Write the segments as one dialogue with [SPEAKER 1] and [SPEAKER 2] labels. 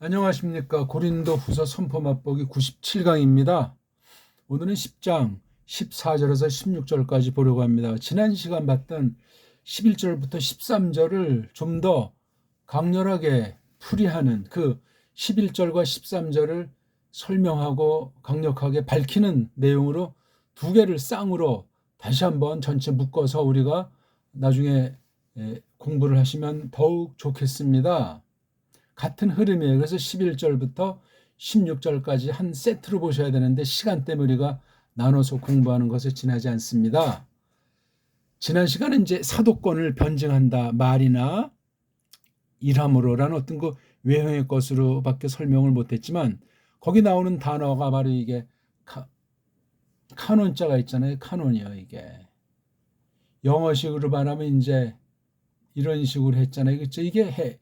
[SPEAKER 1] 안녕하십니까. 고린도 후서 선포 맛보기 97강입니다. 오늘은 10장 14절에서 16절까지 보려고 합니다. 지난 시간 봤던 11절부터 13절을 좀 더 강렬하게 풀이하는 그 11절과 13절을 설명하고 강력하게 밝히는 내용으로 두 개를 쌍으로 다시 한번 전체 묶어서 우리가 나중에 공부를 하시면 더욱 좋겠습니다. 같은 흐름이에요. 그래서 11절부터 16절까지 한 세트로 보셔야 되는데 시간 때문에 우리가 나눠서 공부하는 것에 지나지 않습니다. 지난 시간은 이제 사도권을 변증한다 말이나 일함으로라는 어떤 그 외형의 것으로밖에 설명을 못했지만 거기 나오는 단어가 바로 이게 카논자가 있잖아요. 카논이요. 이게 영어식으로 말하면 이제 이런 식으로 했잖아요. 그렇죠? 이게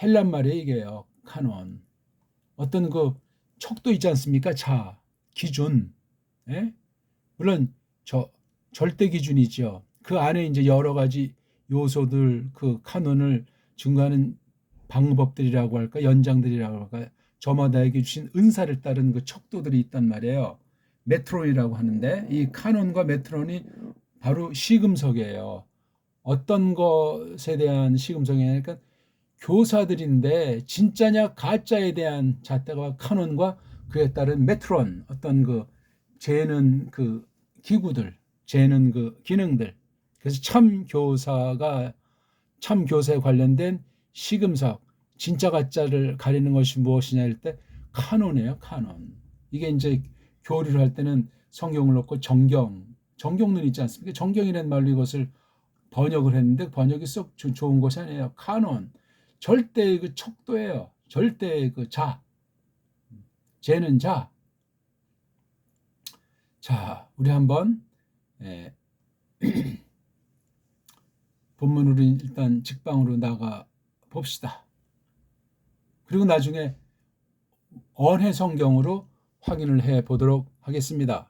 [SPEAKER 1] 헬란 말이에요. 이게요. 카논. 어떤 그 척도 있지 않습니까? 자, 기준. 예? 물론 절대 기준이죠. 그 안에 이제 여러 가지 요소들 그 카논을 증거하는 방법들이라고 할까? 연장들이라고 할까? 저마다에게 주신 은사를 따른 그 척도들이 있단 말이에요. 메트론이라고 하는데 이 카논과 메트론이 바로 시금석이에요. 어떤 것에 대한 시금석이냐니까 교사들인데 진짜냐 가짜에 대한 잣대가 카논과 그에 따른 메트론 어떤 그 재는 그 기구들 재는 그 기능들 그래서 참 교사에 관련된 시금석 진짜 가짜를 가리는 것이 무엇이냐 할 때 카논이에요. 카논. 이게 이제 교리를 할 때는 성경을 놓고 정경론 있지 않습니까? 정경이라는 말로 이것을 번역을 했는데 번역이 썩 좋은 것이 아니에요. 카논. 절대의 그 척도예요. 절대의 그 재는 자. 자, 우리 한번 본문으로 일단 직방으로 나가 봅시다. 그리고 나중에 언해 성경으로 확인을 해 보도록 하겠습니다.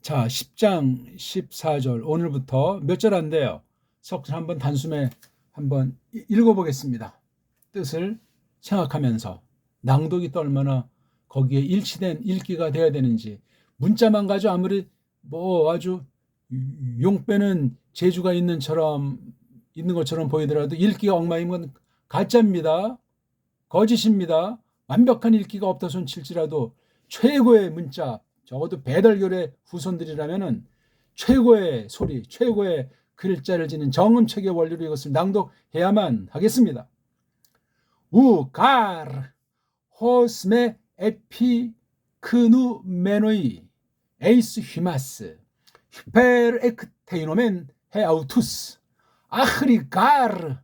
[SPEAKER 1] 자, 10장 14절 오늘부터 몇 절 안 돼요. 석절 한번 단숨에 한번 읽어보겠습니다. 뜻을 생각하면서 낭독이 또 얼마나 거기에 일치된 읽기가 돼야 되는지 문자만 가지고 아무리 뭐 아주 용 빼는 재주가 있는 것처럼 보이더라도 읽기가 엉망이면 가짜입니다. 거짓입니다. 완벽한 읽기가 없다 손칠지라도 최고의 문자 적어도 배달결의 후손들이라면은 최고의 소리, 최고의 글자를 지닌 정음책의 원리로 이것을 낭독해야만 하겠습니다. 우갈 호스메 에피크누 메노이 에이스 휘마스 히페르 에크테이노멘 헤아우투스 아흐리갈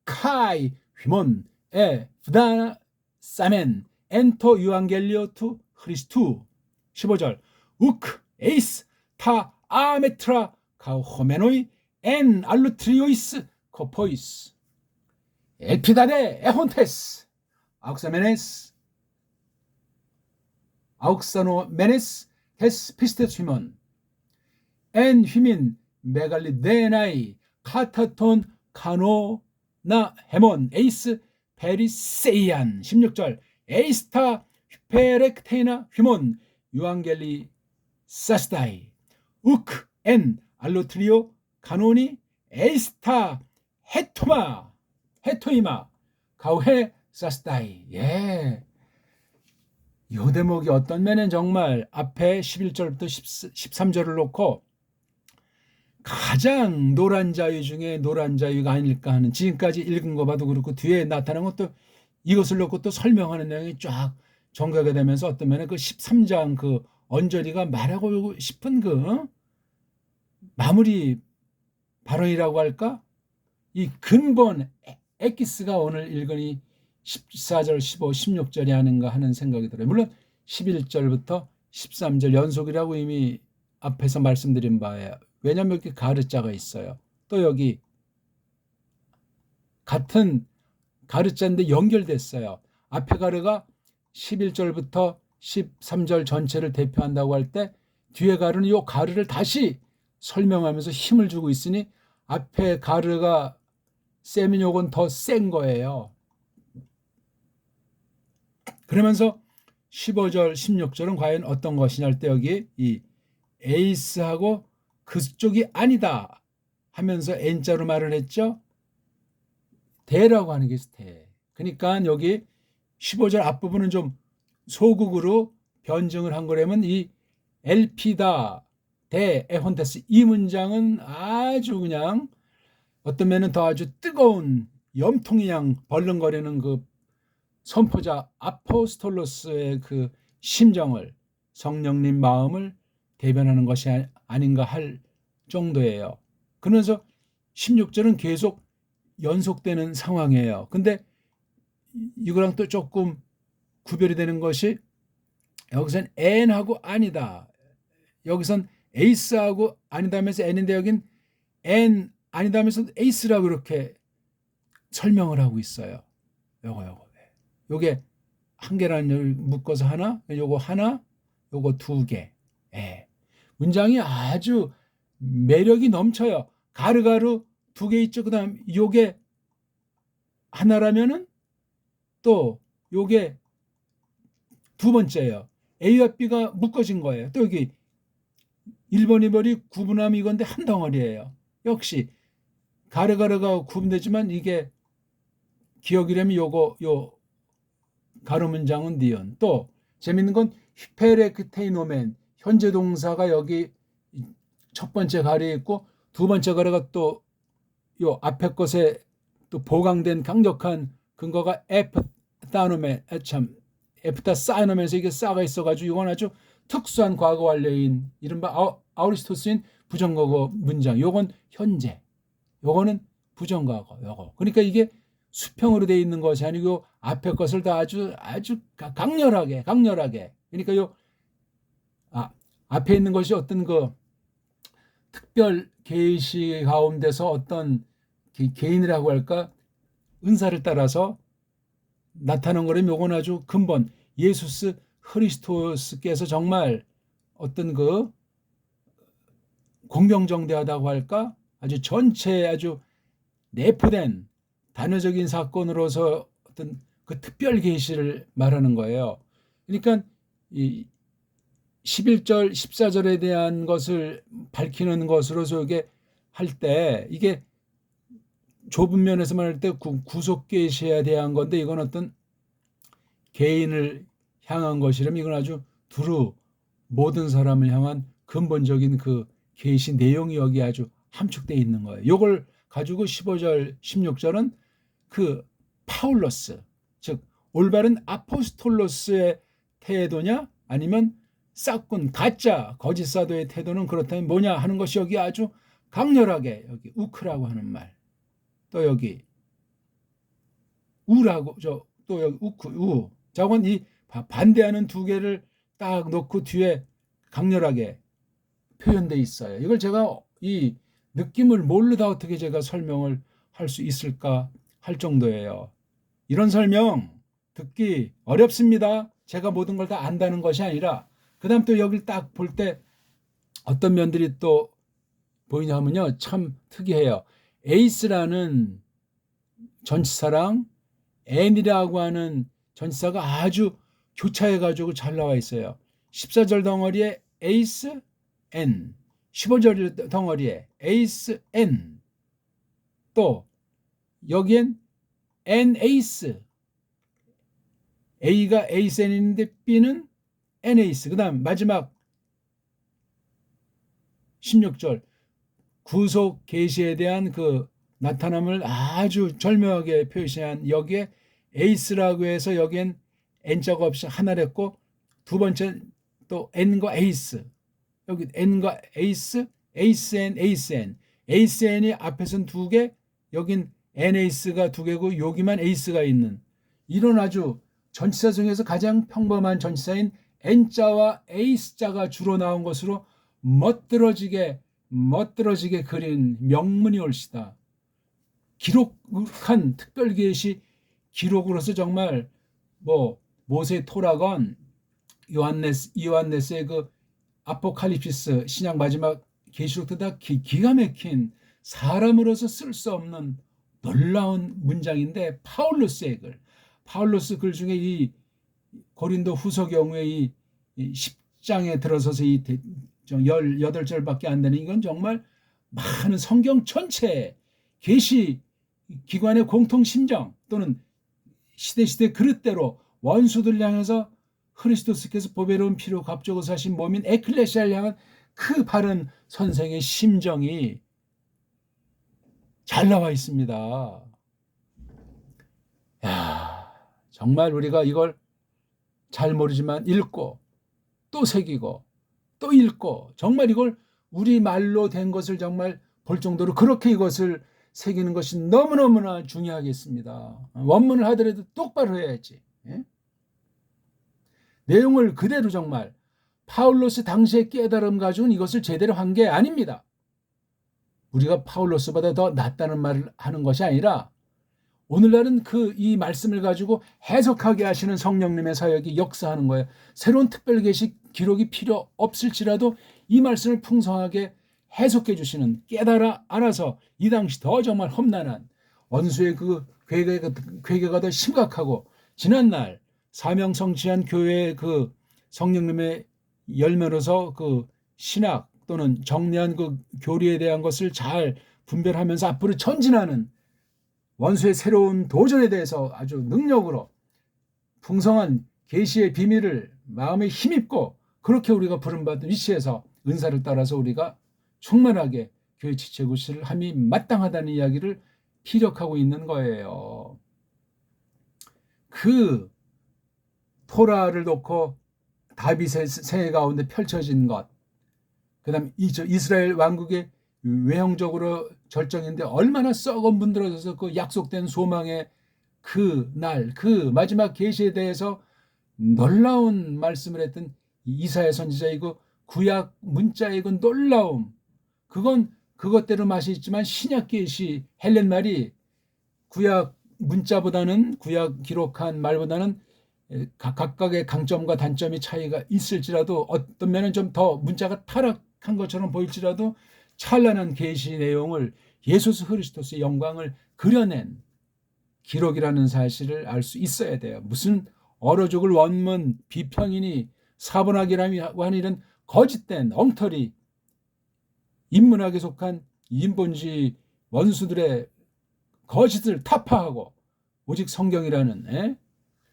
[SPEAKER 1] 카이 휘몬 에 부다나 사멘 엔토 유앙겔리오 투 크리스투 15절 우크 에이스 타 아메트라 카우호메노이 엔 알루트리오이스 코포이스 엘피다데 에혼테스 아욱사노메네스 헤스 피스테스 휘몬 엔 휘민 메갈리데나이 카타톤 카노나 헤몬 에이스 페리세이안 16절 에이스타 휘페렉테이나 휘몬 유앙겔리 사스다이 우크 엔 알로트리오 카노니 에이스타 헤토이마 가우헤 사스다이. 예. 이 대목이 어떤 면엔 정말 앞에 11절부터 13절을 놓고 가장 노란 자유 중에 노란 자유가 아닐까 하는 지금까지 읽은 거 봐도 그렇고 뒤에 나타난 것도 이것을 놓고 또 설명하는 내용이 쫙 정리가 되면서 어떤 면에 그 13장 그 언저리가 말하고 싶은 그 마무리 발언이라고 할까? 이 근본 에키스가 오늘 읽은 이 14절, 15, 16절이 아닌가 하는 생각이 들어요. 물론 11절부터 13절 연속이라고 이미 앞에서 말씀드린 바예요. 왜냐하면 이렇게 가르자가 있어요. 또 여기 같은 가르자인데 연결됐어요. 앞에 가르가 11절부터 13절 전체를 대표한다고 할 때 뒤에 가르는 이 가르를 다시 설명하면서 힘을 주고 있으니 앞에 가르가 세면 요건 더 센 거예요. 그러면서 15절, 16절은 과연 어떤 것이냐 할 때 여기 이 에이스하고 그쪽이 아니다 하면서 N자로 말을 했죠. 대라고 하는 게 대. 그러니까 여기 15절 앞부분은 좀 소극으로 변증을 한 거라면 이 LP다, 대, 에혼테스 이 문장은 아주 그냥 어떤 면은 더 아주 뜨거운 염통이 양 벌렁거리는 그 선포자 아포스톨로스의 그 심정을, 성령님 마음을 대변하는 것이 아닌가 할 정도예요. 그러면서 16절은 계속 연속되는 상황이에요. 근데 이거랑 또 조금 구별이 되는 것이 여기선 N하고 아니다. 여기선 에이스하고 아니다 하면서 N인데 여긴 N 아니다 하면서 에이스라고 이렇게 설명을 하고 있어요. 요게 한 개라는 걸 묶어서 하나, 요거 하나, 요거 두 개. 예. 문장이 아주 매력이 넘쳐요. 가르가르 두 개 있죠. 그다음 요게 하나라면은 또 요게 두 번째예요. A와 B가 묶어진 거예요. 또 여기 1번, 2번이 구분하면 이건데 한 덩어리예요. 역시 가르가르가 구분되지만 이게 기억이라면 요거 요 가로 문장은 니은. 또 재밌는 건 히페레크테이노멘 현재 동사가 여기 첫 번째 가르에 있고 두 번째 가르가 또 요 앞에 것에 또 보강된 강력한 근거가 에프타노멘 참 에프타사이노멘에서 이게 쌓아 있어가지고 이건 아주 특수한 과거 완료인 이른바 아우리스토스인 부정과거 문장. 요건 현재, 요거는 부정과거. 요거. 그러니까 이게 수평으로 되어 있는 것이 아니고 앞에 것을 다 아주 강렬하게. 그러니까 앞에 있는 것이 어떤 그 특별 계시 가운데서 어떤 개인이라고 할까 은사를 따라서 나타난 거라면 요건 아주 근본 예수스 크리스토스께서 정말 어떤 그 공경정대하다고 할까 아주 전체에 아주 내포된 단회적인 사건으로서 어떤 그 특별 계시를 말하는 거예요. 그러니까 이 11절, 14절에 대한 것을 밝히는 것으로서 이게 할 때 이게 좁은 면에서 말할 때 구속 계시에 대한 건데 이건 어떤 개인을 향한 것이라면 이건 아주 두루 모든 사람을 향한 근본적인 그 계시 내용이 여기 아주 함축되어 있는 거예요. 이걸 가지고 15절, 16절은 그 파울로스, 즉 올바른 아포스톨로스의 태도냐 아니면 싹군 가짜 거짓 사도의 태도는 그렇다면 뭐냐 하는 것이 여기 아주 강렬하게 여기 우크라고 하는 말, 또 여기 우라고 또 여기 우크 우 저건 이 반대하는 두 개를 딱 놓고 뒤에 강렬하게 표현돼 있어요. 이걸 제가 이 느낌을 모르다 어떻게 제가 설명을 할 수 있을까 할 정도예요. 이런 설명 듣기 어렵습니다. 제가 모든 걸 다 안다는 것이 아니라 그다음 또 여기를 딱 볼 때 어떤 면들이 또 보이냐 하면요. 참 특이해요. 에이스라는 전치사랑 N이라고 하는 전치사가 아주 교차해가지고 잘 나와 있어요. 14절 덩어리에 에이스, N, 15절 덩어리에 에이스, N, 또 여기엔 N 에이스, A가 에이스 N인데 B는 N 에이스. 그 다음 마지막 16절 구속 계시에 대한 그 나타남을 아주 절묘하게 표시한 여기에 에이스라고 해서 여기엔 N자가 없이 하나를 했고 두 번째 또 N과 에이스, 여기 N과 에이스, 에이스 N, 에이스 N, 에이스 N이 앞에서는 두 개, 여긴 N 에이스가 두 개고 여기만 에이스가 있는 이런 아주 전치사 중에서 가장 평범한 전치사인 N자와 에이스자가 주로 나온 것으로 멋들어지게 그린 명문이 올시다. 기록한 특별계시 기록으로서 정말 뭐 모세 토라건 요한네스의 그 아포칼립시스 신약 마지막 계시록도 다 기가 막힌 사람으로서 쓸 수 없는 놀라운 문장인데 파울로스 글 중에 이 고린도 후서 경우에 이 10장에 들어서서 이 18절밖에 안 되는 이건 정말 많은 성경 전체 계시 기관의 공통 심정 또는 시대 그릇대로 원수들 향해서 그리스도께서 보배로운 피로 값주고 사신 몸인 에클레시아를 향한 그 바른 선생의 심정이 잘 나와 있습니다. 야, 정말 우리가 이걸 잘 모르지만 읽고 또 새기고 또 읽고 정말 이걸 우리말로 된 것을 정말 볼 정도로 그렇게 이것을 새기는 것이 너무너무나 중요하겠습니다. 원문을 하더라도 똑바로 해야지. 예? 내용을 그대로 정말 파울로스 당시의 깨달음 가지고는 이것을 제대로 한 게 아닙니다. 우리가 파울로스보다 더 낫다는 말을 하는 것이 아니라 오늘날은 이 말씀을 가지고 해석하게 하시는 성령님의 사역이 역사하는 거예요. 새로운 특별 계시 기록이 필요 없을지라도 이 말씀을 풍성하게 해석해 주시는 깨달아 알아서 이 당시 더 정말 험난한 원수의 그 괴계가 더 심각하고 지난날 사명 성취한 교회의 그 성령님의 열매로서 그 신학 또는 정리한 그 교리에 대한 것을 잘 분별하면서 앞으로 전진하는 원수의 새로운 도전에 대해서 아주 능력으로 풍성한 계시의 비밀을 마음에 힘입고 그렇게 우리가 부름받은 위치에서 은사를 따라서 우리가 충만하게 교회 지체구실을 함이 마땅하다는 이야기를 피력하고 있는 거예요. 그 토라를 놓고 다윗의 생애 가운데 펼쳐진 것, 그 다음 이스라엘 왕국의 외형적으로 절정인데 얼마나 썩어 문드러져서 그 약속된 소망의 그 날, 그 마지막 계시에 대해서 놀라운 말씀을 했던 이사야 선지자이고 구약 문자의 그 놀라움, 그건 그것대로 맛이 있지만 신약 계시 헬렌 말이 구약 문자보다는 구약 기록한 말보다는 각각의 강점과 단점이 차이가 있을지라도 어떤 면은 좀 더 문자가 타락한 것처럼 보일지라도 찬란한 계시 내용을 예수 그리스도의 영광을 그려낸 기록이라는 사실을 알 수 있어야 돼요. 무슨 얼어 죽을 원문 비평이니 사본학이라고 하는 이런 거짓된 엉터리 인문학에 속한 인본주의 원수들의 거짓을 타파하고 오직 성경이라는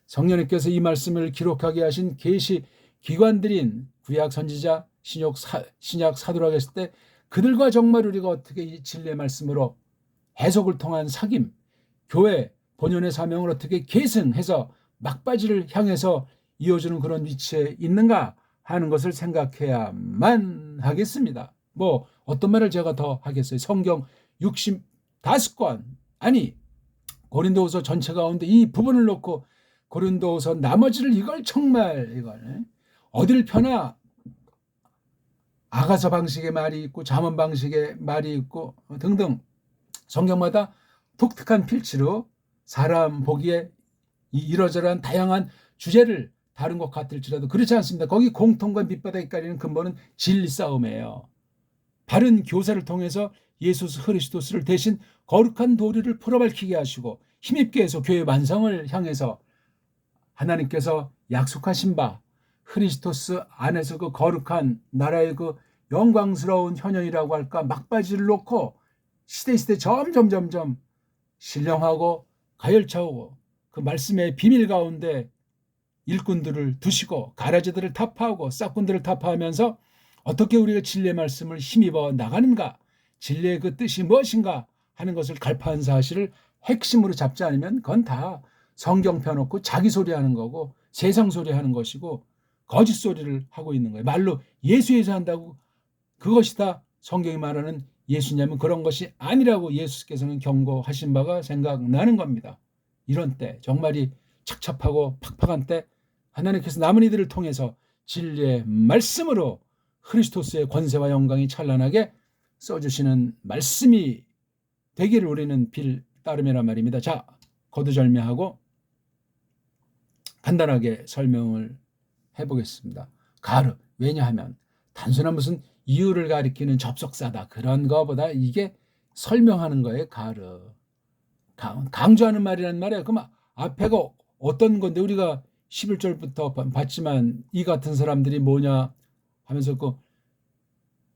[SPEAKER 1] 성령님께서 이 말씀을 기록하게 하신 계시 기관들인 구약 선지자 신약 사도라고 했을 때 그들과 정말 우리가 어떻게 이 진리의 말씀으로 해석을 통한 사귐, 교회 본연의 사명을 어떻게 계승해서 막바지를 향해서 이어주는 그런 위치에 있는가 하는 것을 생각해야만 하겠습니다. 뭐 어떤 말을 제가 더 하겠어요. 성경 65권 아니 고린도후서 전체 가운데 이 부분을 놓고 고린도후서 나머지를 이걸 어딜 펴나 아가서 방식의 말이 있고 잠언 방식의 말이 있고 등등 성경마다 독특한 필치로 사람 보기에 이러저러한 다양한 주제를 다룬 것 같을지라도 그렇지 않습니다. 거기 공통과 밑바닥에 깔리는 근본은 진리 싸움이에요. 바른 교사를 통해서 예수 그리스도를 대신 거룩한 도리를 풀어밝히게 하시고 힘입게 해서 교회 완성을 향해서 하나님께서 약속하신 바 그리스도스 안에서 그 거룩한 나라의 그 영광스러운 현현이라고 할까 막바지를 놓고 시대 점점 신령하고 가열차오고 그 말씀의 비밀 가운데 일꾼들을 두시고 가라지들을 타파하고 싹꾼들을 타파하면서 어떻게 우리가 진리의 말씀을 힘입어 나가는가, 진리의 그 뜻이 무엇인가 하는 것을 갈파한 사실을 핵심으로 잡지 않으면 그건 다 성경 펴놓고 자기 소리하는 거고 세상 소리하는 것이고 거짓 소리를 하고 있는 거예요. 말로 예수에서 한다고 그것이 다 성경이 말하는 예수냐면 그런 것이 아니라고 예수께서는 경고하신 바가 생각나는 겁니다. 이런 때 정말이 착잡하고 팍팍한 때 하나님께서 남은 이들을 통해서 진리의 말씀으로 그리스도스의 권세와 영광이 찬란하게 써주시는 말씀이 되기를 우리는 빌 따름이란 말입니다. 자, 거두절미하고 간단하게 설명을 해보겠습니다. 가르, 왜냐하면 단순한 무슨 이유를 가리키는 접속사다. 그런 거보다 이게 설명하는 거예요. 가르. 강조하는 말이란 말이에요. 그럼 앞에가 어떤 건데 우리가 11절부터 봤지만 이 같은 사람들이 뭐냐 하면서 그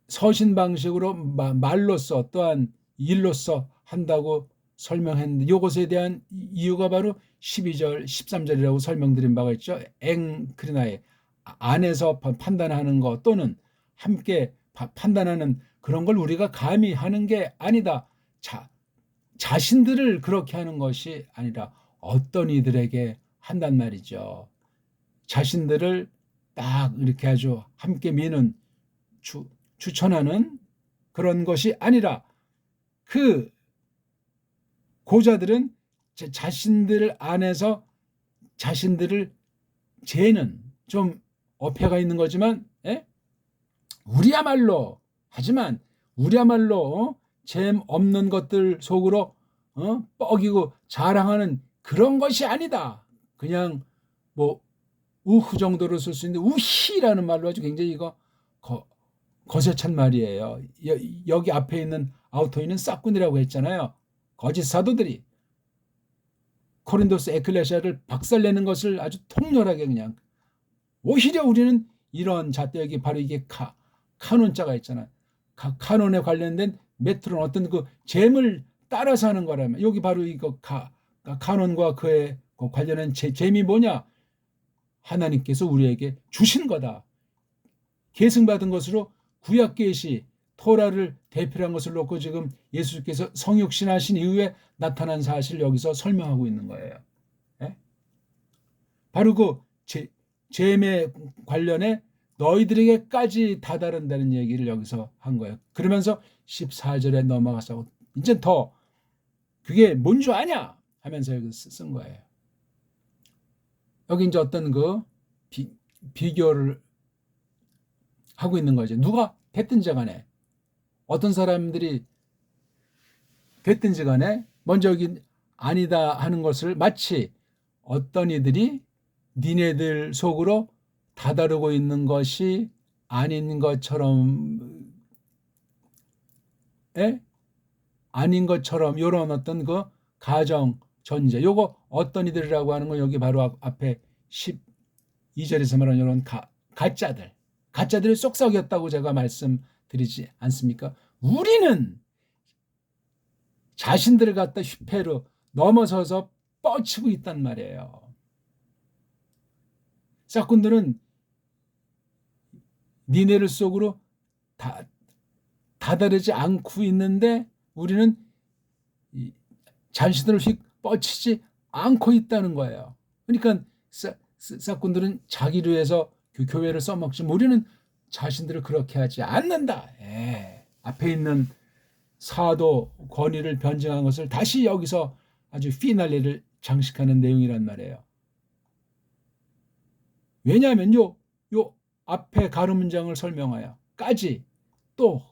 [SPEAKER 1] 서신 방식으로 말로써 또한 일로써 한다고 설명했는데 이것에 대한 이유가 바로 12절, 13절이라고 설명드린 바가 있죠. 앵크리나의 안에서 판단하는 것 또는 함께 판단하는 그런 걸 우리가 감히 하는 게 아니다. 자신들을 그렇게 하는 것이 아니라 어떤 이들에게 한단 말이죠. 자신들을 딱 이렇게 아주 함께 미는 추천하는 그런 것이 아니라 그 고자들은 자신들 안에서 자신들을 죄는 좀 어폐가 있는 거지만 우리야말로 하지만 우리야말로 잼 없는 것들 속으로 뻐기고 자랑하는 그런 것이 아니다. 그냥 뭐 우후 정도로 쓸 수 있는데 우히라는 말로 아주 굉장히 이거 거세찬 말이에요. 여기 앞에 있는 아우터인은 싹군이라고 했잖아요. 거짓 사도들이 코린도스 에클레시아를 박살내는 것을 아주 통렬하게 그냥 오히려 우리는 이런 잣대역이 바로 이게 카논자가 있잖아요. 카논에 관련된 메트론 어떤 그 잼을 따라서 하는 거라면 여기 바로 이거 카논과 그에 관련한 잼이 뭐냐? 하나님께서 우리에게 주신 거다. 계승받은 것으로 구약 계시 토라를 대표한 것을 놓고 지금 예수께서 성육신하신 이후에 나타난 사실 여기서 설명하고 있는 거예요. 예? 바로 그 잼에 관련해 너희들에게까지 다다른다는 얘기를 여기서 한 거예요. 그러면서 14절에 넘어가서 이제 더 그게 뭔 줄 아냐 하면서 여기 쓴 거예요. 여기 이제 어떤 그 비교를 하고 있는 거죠. 누가 됐든지 간에 어떤 사람들이 됐든지 간에 먼저 여기 아니다 하는 것을 마치 어떤 이들이 니네들 속으로 다다르고 있는 것이 아닌 것처럼 아닌 것처럼 이런 어떤 그 가정 전제 요거 어떤 이들이라고 하는 건 여기 바로 앞에 12절에서 말하는 이런 가짜들이 쏙쏙이었다고 제가 말씀드리지 않습니까? 우리는 자신들을 갖다 휘폐로 넘어서서 뻗치고 있단 말이에요. 싹군들은 니네를 속으로 다다르지 않고 있는데 우리는 자신들을 휙 뻗치지 않고 있다는 거예요. 그러니까 싹군들은 자기를 위해서 교회를 써먹지 우리는 자신들을 그렇게 하지 않는다. 앞에 있는 사도 권위를 변증한 것을 다시 여기서 아주 피날레를 장식하는 내용이란 말이에요. 왜냐하면 요 앞에 가르 문장을 설명하여까지 또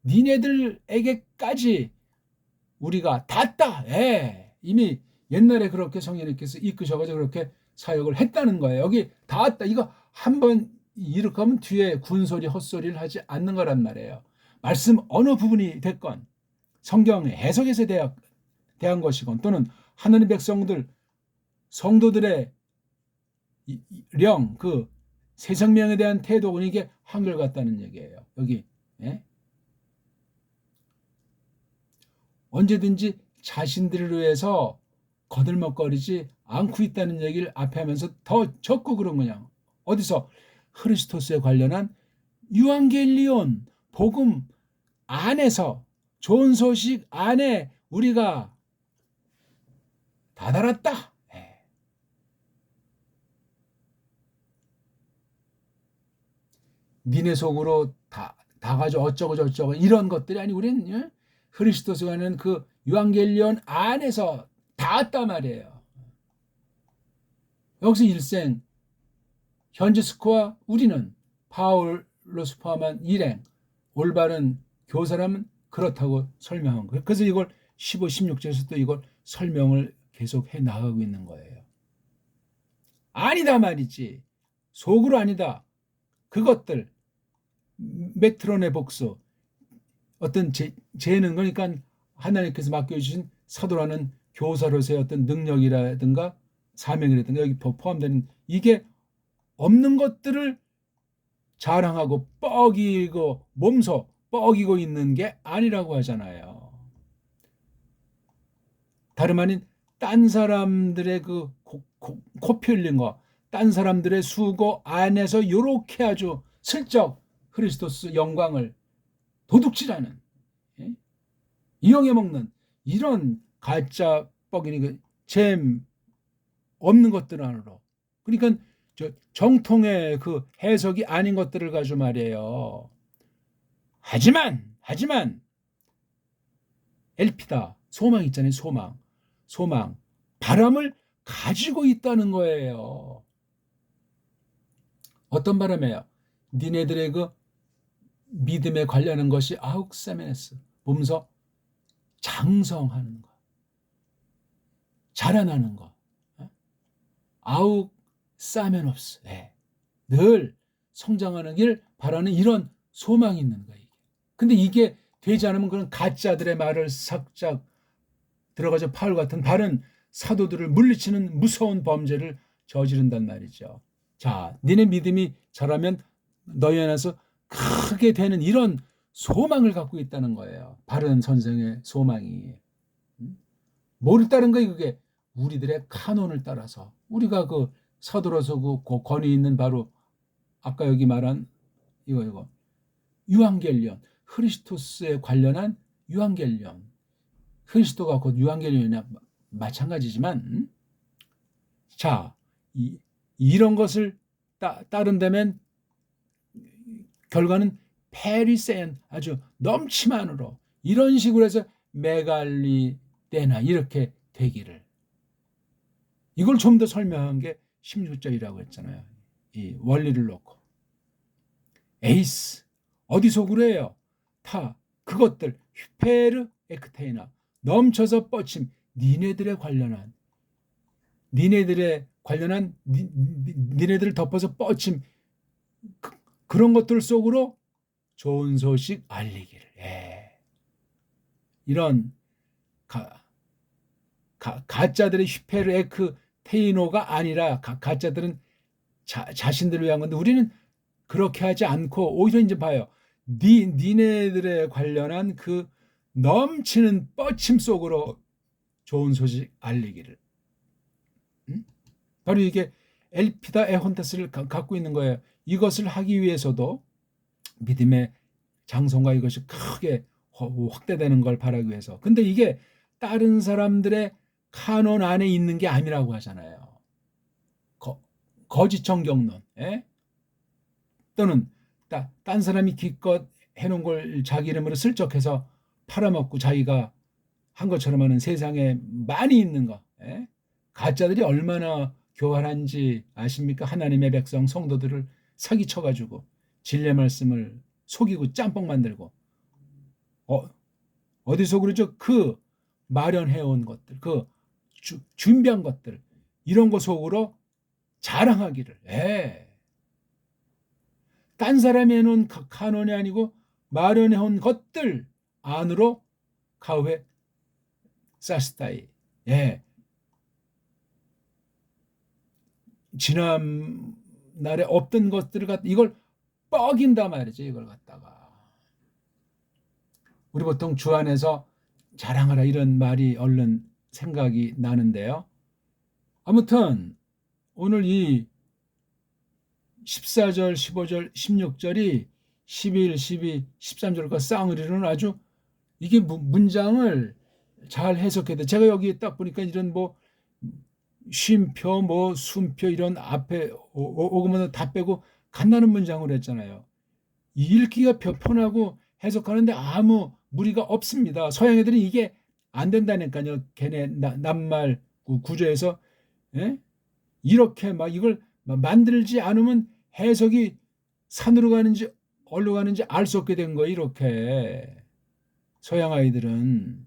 [SPEAKER 1] 니네들에게까지 우리가 닿다. 이미 옛날에 그렇게 성령님께서 이끄셔가지고 그렇게 사역을 했다는 거예요. 여기 닿았다. 이거 한번 이렇게 하면 뒤에 군소리 헛소리를 하지 않는 거란 말이에요. 말씀 어느 부분이 됐건 성경의 해석에서 대한 것이건 또는 하나님 백성들 성도들의 그 새 생명에 대한 태도는 이게 한결같다는 얘기예요. 여기 언제든지 자신들을 위해서 거들먹거리지 않고 있다는 얘기를 앞에 하면서 더 적고 그런 거냐. 어디서 크리스토스에 관련한 유앙겔리온 복음 안에서 좋은 소식 안에 우리가 다다랐다. 니네 속으로 다 가지고 어쩌고 저쩌고 이런 것들이 아니 우리는 크리스토스가 하는 그 유앙겔리온 안에서 닿았단 말이에요. 여기서 일생 현지 스코어 우리는 파울로스 포함한 일행 올바른 교사라면 그렇다고 설명한 거예요. 그래서 이걸 15, 16절에서 또 이걸 설명을 계속 해 나가고 있는 거예요. 아니다 말이지. 속으로 아니다. 그것들 메트론의 복수, 어떤 재능, 그러니까 하나님께서 맡겨주신 사도라는 교사로서의 어떤 능력이라든가 사명이라든가 여기 포함되는 이게 없는 것들을 자랑하고 뻐기고 몸소 뻐기고 있는 게 아니라고 하잖아요. 다름 아닌 딴 사람들의 그 코피 흘린 거, 딴 사람들의 수고 안에서 요렇게 아주 슬쩍 그리스도스 영광을 도둑질하는, 예? 이용해 먹는 이런 가짜 뻐기니 그잼 없는 것들 안으로, 그러니까 정통의 그 해석이 아닌 것들을 가지고 말이에요. 하지만 엘피다, 소망 있잖아요. 소망 바람을 가지고 있다는 거예요. 어떤 바람이에요? 니네들의 그 믿음에 관련한 것이 아욱사메네스, 보면서 장성하는 거, 자라나는 거, 아욱사메노스, 늘 성장하는 길 바라는 이런 소망이 있는 거예요. 근데 이게 되지 않으면 그런 가짜들의 말을 삭작 들어가서 파울 같은 다른 사도들을 물리치는 무서운 범죄를 저지른단 말이죠. 자, 니네 믿음이 자라면 너희 안에서 크게 되는 이런 소망을 갖고 있다는 거예요. 바른 선생의 소망이. 뭐를 따른 거예요? 그게 우리들의 카논을 따라서, 우리가 그 사도로서 그 권위 있는 바로 아까 여기 말한 이거 유앙겔리온, 크리스토스에 관련한 유앙겔리온, 그리스도가 곧 유앙겔리온이나 마찬가지지만, 자, 이런 것을 따른다면 결과는 페리세인, 아주 넘치만으로 이런 식으로 해서 메갈리 때나 이렇게 되기를. 이걸 좀 더 설명한 게 16절이라고 했잖아요. 이 원리를 놓고. 에이스, 어디서 그래요? 타, 그것들, 휘페르 에크테이나, 넘쳐서 뻗침, 니네들에 관련한, 니네들을 덮어서 뻗침, 그런 것들 속으로 좋은 소식 알리기를. 이런 가짜들의 휘페르 에크테이노가 아니라 가짜들은 자신들을 위한 건데, 우리는 그렇게 하지 않고 오히려 이제 봐요. 니네들에 관련한 그 넘치는 뻗침 속으로 좋은 소식 알리기를. 바로 이게 엘피다 에혼테스를 갖고 있는 거예요. 이것을 하기 위해서도 믿음의 장성과 이것이 크게 확대되는 걸 바라기 위해서. 근데 이게 다른 사람들의 카논 안에 있는 게 아니라고 하잖아요. 거짓 정경론, 또는 딴 사람이 기껏 해놓은 걸 자기 이름으로 슬쩍 해서 팔아먹고 자기가 한 것처럼 하는 세상에 많이 있는 거. 가짜들이 얼마나 교활한지 아십니까? 하나님의 백성 성도들을 사기쳐가지고 진리 말씀을 속이고 짬뽕 만들고, 어디서 그러죠? 그 마련해온 것들, 그 준비한 것들, 이런 거 속으로 자랑하기를. 딴 사람이 해놓은 카논이 아니고 마련해온 것들 안으로 가회 사스타이. 지난날에 없던 것들을 갖다 이걸 뻐긴다 말이죠. 이걸 갖다가 우리 보통 주 안에서 자랑하라 이런 말이 얼른 생각이 나는데요. 아무튼 오늘 이 14절, 15절, 16절이 11, 12, 13절과 쌍으리로는 아주 이게 문장을 잘 해석해야 돼. 제가 여기 딱 보니까 이런 뭐 쉼표, 뭐 숨표 이런 앞에 오금은 다 빼고 간단한 문장으로 했잖아요. 읽기가 편하고 해석하는데 아무 무리가 없습니다. 서양 애들은 이게 안 된다니까요. 걔네 낱말 구조에서 이렇게 막 이걸 만들지 않으면 해석이 산으로 가는지 어디로 가는지 알 수 없게 된 거예요. 이렇게 서양 아이들은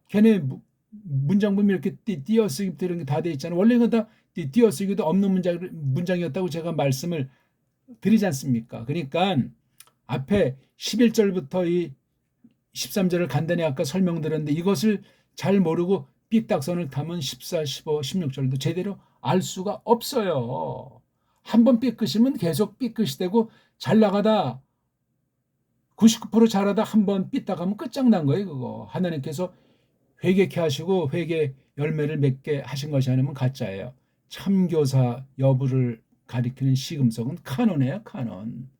[SPEAKER 1] 걔네 문장 보면 이렇게 띄어쓰기 이런 게 다 돼 있잖아요. 원래 이건 다 띄어쓰기도 없는 문장이었다고 제가 말씀을 드리지 않습니까? 그러니까 앞에 11절부터 이 13절을 간단히 아까 설명드렸는데 이것을 잘 모르고 삐딱선을 타면 14, 15, 16절도 제대로 알 수가 없어요. 한번 삐끗이면 계속 삐끗이 되고 잘 나가다 99% 잘하다 한번 삐딱하면 끝장난 거예요. 그거 하나님께서 회개케 하시고 회개 열매를 맺게 하신 것이 아니면 가짜예요. 참교사 여부를 가리키는 시금석은 카논이에요. 카논.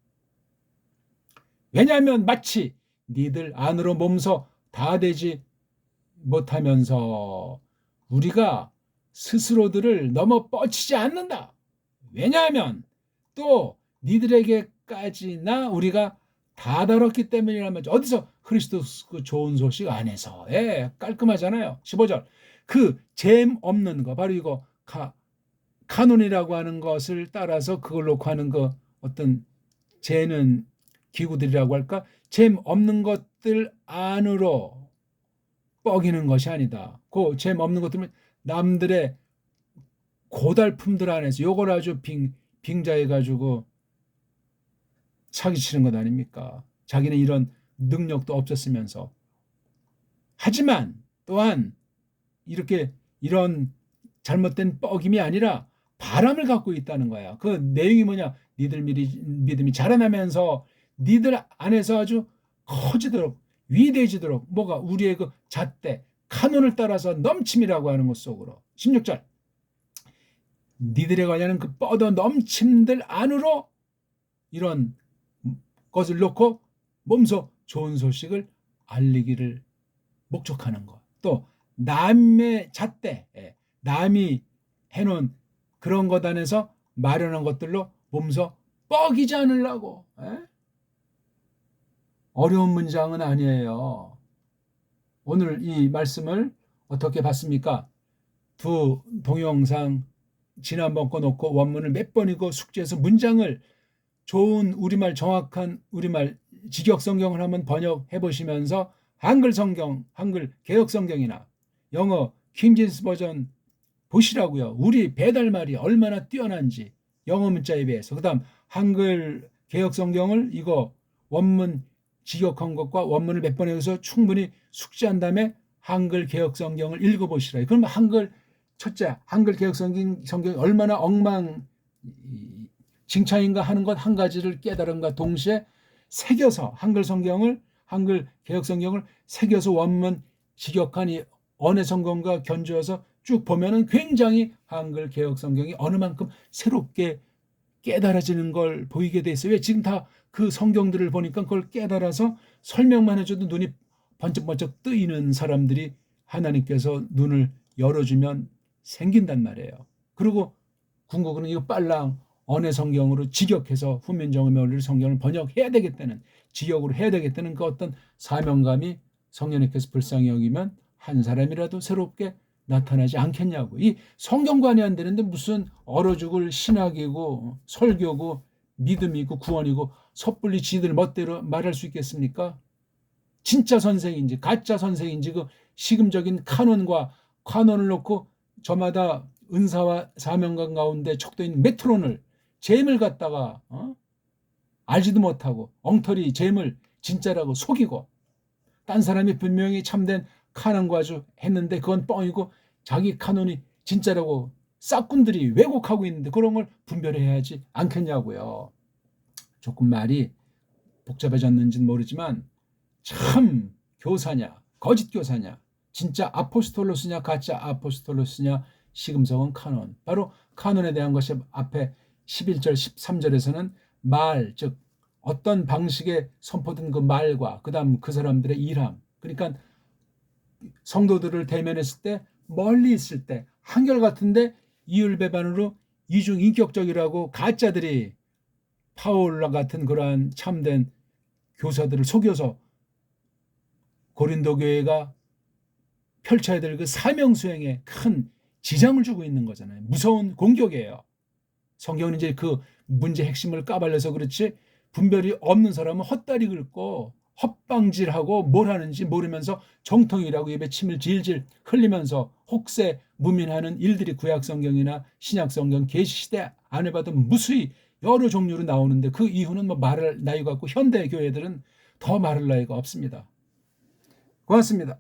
[SPEAKER 1] 왜냐하면 마치 니들 안으로 몸소 다 되지 못하면서 우리가 스스로들을 넘어 뻗치지 않는다. 왜냐하면 또 니들에게까지나 우리가 다 다뤘기 때문이라면 어디서 그리스도 그 좋은 소식 안에서 깔끔하잖아요. 15절 그 잼 없는 거 바로 이거 카논이라고 하는 것을 따라서 그걸 놓고 하는 그 어떤 재는 기구들이라고 할까 잼 없는 것들 안으로 뻐기는 것이 아니다. 그 잼 없는 것들은 남들의 고달품들 안에서 요걸 아주 빙자해가지고 사기치는 것 아닙니까? 자기는 이런 능력도 없었으면서. 하지만 또한 이렇게 이런 잘못된 뻐김이 아니라 바람을 갖고 있다는 거야. 그 내용이 뭐냐? 니들 믿음이 자라나면서 니들 안에서 아주 커지도록 위대해지도록 뭐가 우리의 그 잣대 카논을 따라서 넘침이라고 하는 것 속으로 16절 니들에 관한 그 뻗어 넘침들 안으로 이런 것을 놓고 몸소 좋은 소식을 알리기를 목적하는 것. 또 남의 잣대 남이 해놓은 그런 것 안에서 마련한 것들로 몸소 뻐기지 않으려고. 어려운 문장은 아니에요. 오늘 이 말씀을 어떻게 봤습니까? 두 동영상 지난번 거 놓고 원문을 몇 번이고 숙지해서 문장을 좋은 우리말 정확한 우리말 직역성경을 한번 번역해 보시면서 한글 성경, 한글 개역성경이나 영어 킹제임스 버전 보시라고요. 우리 배달말이 얼마나 뛰어난지 영어 문자에 비해서. 그 다음 한글 개역성경을 이거 원문 직역한 것과 원문을 몇 번 해서 충분히 숙지한 다음에 한글 개역성경을 읽어보시라. 그럼 첫째 한글 개역성경이 얼마나 칭찬인가 하는 것 한 가지를 깨달음과 동시에 새겨서 한글 개역성경을 새겨서 원문 직역한 이 언해성경과 견주어서 쭉 보면은 굉장히 한글 개역성경이 어느 만큼 새롭게 깨달아지는 걸 보이게 돼 있어요. 왜 지금 다 그 성경들을 보니까 그걸 깨달아서 설명만 해줘도 눈이 번쩍번쩍 뜨이는 사람들이 하나님께서 눈을 열어주면 생긴단 말이에요. 그리고 궁극은 이거 빨랑 언해 성경으로 직역해서 후면정음의 원리를 성경을 번역해야 되겠다는 직역으로 해야 되겠다는 그 어떤 사명감이 성령님께서 불쌍히 여기면 한 사람이라도 새롭게 나타나지 않겠냐고. 이 성경관이 안 되는데 무슨 얼어 죽을 신학이고 설교고 믿음이고 구원이고 섣불리 지들 멋대로 말할 수 있겠습니까? 진짜 선생인지 가짜 선생인지 그 시금적인 카논을 놓고 저마다 은사와 사명감 가운데 척도인 메트론을 잼을 갖다가 알지도 못하고 엉터리 잼을 진짜라고 속이고 딴 사람이 분명히 참된 카논과주 했는데 그건 뻥이고 자기 카논이 진짜라고 싹군들이 왜곡하고 있는데 그런 걸 분별해야 하지 않겠냐고요. 조금 말이 복잡해졌는지는 모르지만 참 교사냐 거짓 교사냐 진짜 아포스톨로스냐 가짜 아포스톨로스냐 시금석은 카논. 바로 카논에 대한 것이 앞에 11절 13절에서는 말 즉 어떤 방식의 선포된 그 말과 그 다음 그 사람들의 일함 그러니까 성도들을 대면했을 때 멀리 있을 때 한결같은데 이율배반으로 이중인격적이라고 가짜들이 파울라 같은 그러한 참된 교사들을 속여서 고린도 교회가 펼쳐야 될 그 사명 수행에 큰 지장을 주고 있는 거잖아요. 무서운 공격이에요. 성경은 이제 그 문제 핵심을 까발려서 그렇지 분별이 없는 사람은 헛다리 긁고 헛방질하고 뭘 하는지 모르면서 정통이라고 입에 침을 질질 흘리면서 혹세 무민하는 일들이 구약성경이나 신약성경 계시시대 안 해봐도 무수히 여러 종류로 나오는데 그 이유는 뭐 말할 나위가 없고 현대 교회들은 더 말할 나위가 없습니다. 고맙습니다.